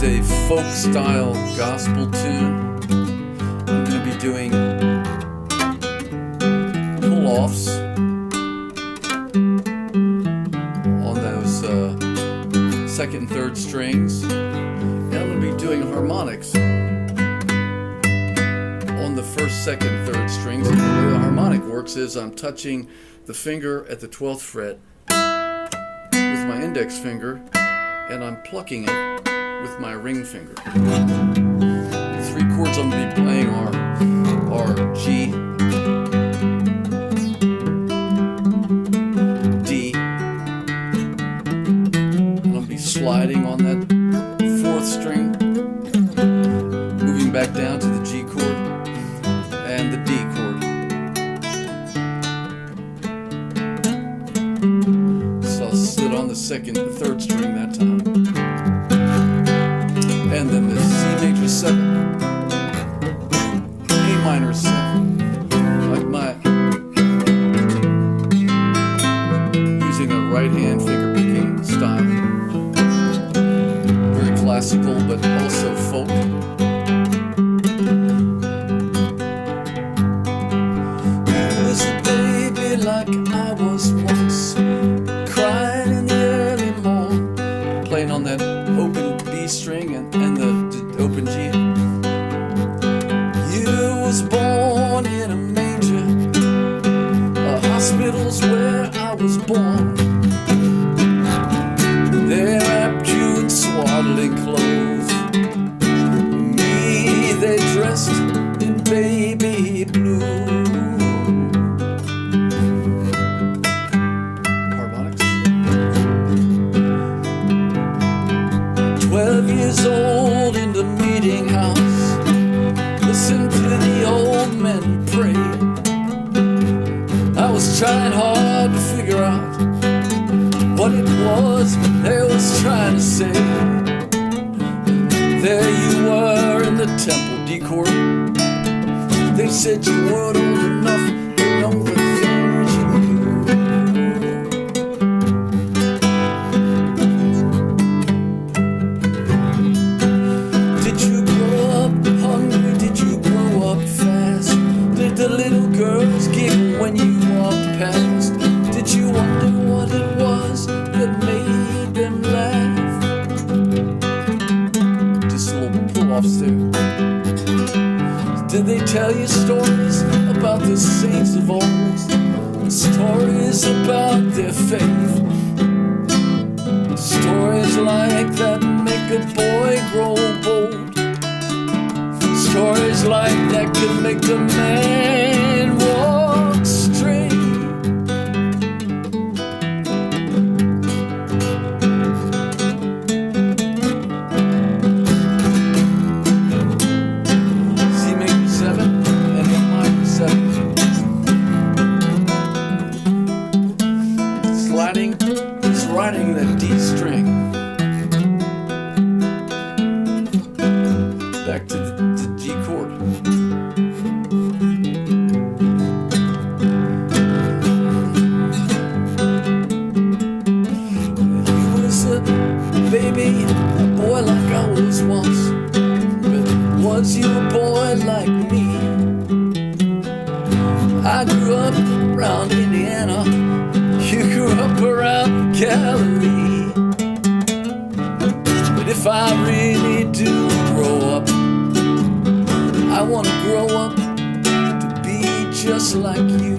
is a folk style gospel tune. I'm going to be doing pull-offs on those second and third strings. And I'm going to be doing harmonics on the first, second, third strings. And the way the harmonic works is I'm touching the finger at the 12th fret with my index finger, and I'm plucking it with my ring finger. The three chords I'm going to be playing are G, D, and I'm going to be sliding on that fourth string, moving back down to the G chord and the D chord. So I'll sit on the second, the third string that time. And then the C major 7, A minor 7, like using a right hand finger picking style. Very classical, but also folk. I was a baby like I was once, crying in the early morn, playing on that open B string and the open G. You was born in a manger, hospital's where I was born. They wrapped you in swaddling clothes. Me, they dressed in baby blue. Harmonics. 12 years old in the meeting house, listen to the old men pray. I was trying hard to figure out what it was they was trying to say. There you were in the temple D chord. They said you weren't old enough to know the things you knew. Did you grow up hungry? Did you grow up fast? Did the little girls giggle when you walked past? Did you wonder what it was that made them laugh? Just little pull-offs there. Did they tell you stories about the saints of old? Stories about their faith? Stories like that make a boy grow bold. Stories like that could make a man walk straight. C major 7 and A minor 7. Sliding, just riding that D string. Back to the G chord. You was a baby, a boy like I was once, but was you a boy like me? I grew up around Indiana, you grew up around Galilee. But if I really do grow up, I want to grow up to be just like you.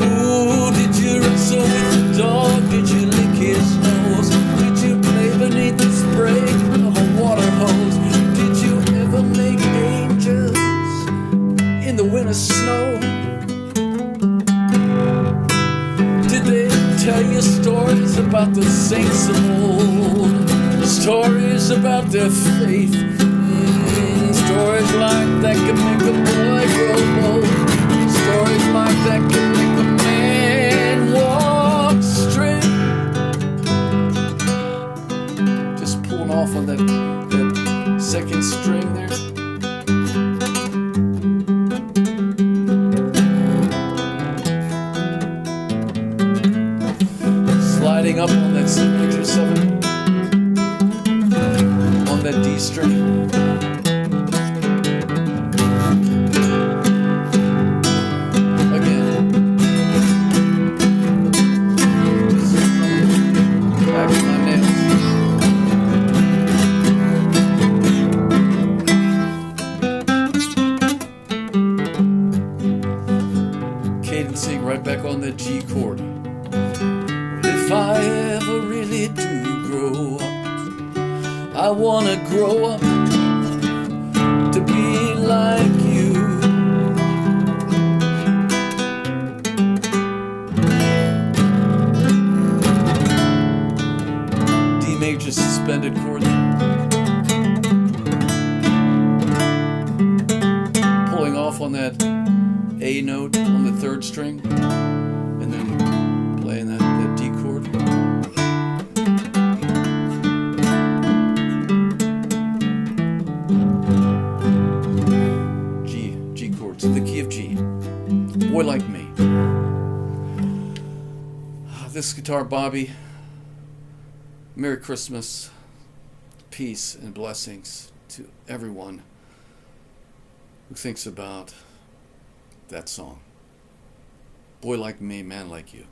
Ooh, did you wrestle with the dog? Did you lick his nose? Did you play beneath the spray of a water hose? Did you ever make angels in the winter snow? Did they tell you stories about the saints of old? Stories about their faith? Stories like that can make a boy grow bold. Stories like that can make a man walk straight. Just pulling off on that second string there. sliding up on that C major 7, on that D string. Again. Back to my nails. Cadencing right back on that G chord. If I ever really do grow up, I wanna grow up to be like you. D major suspended chord. Pulling off on that A note on the 3rd string, and then playing that D chord. G chords, the key of G. Boy Like Me. This guitar, Bobby. Merry Christmas, peace and blessings to everyone who thinks about that song. Boy like me, man like you.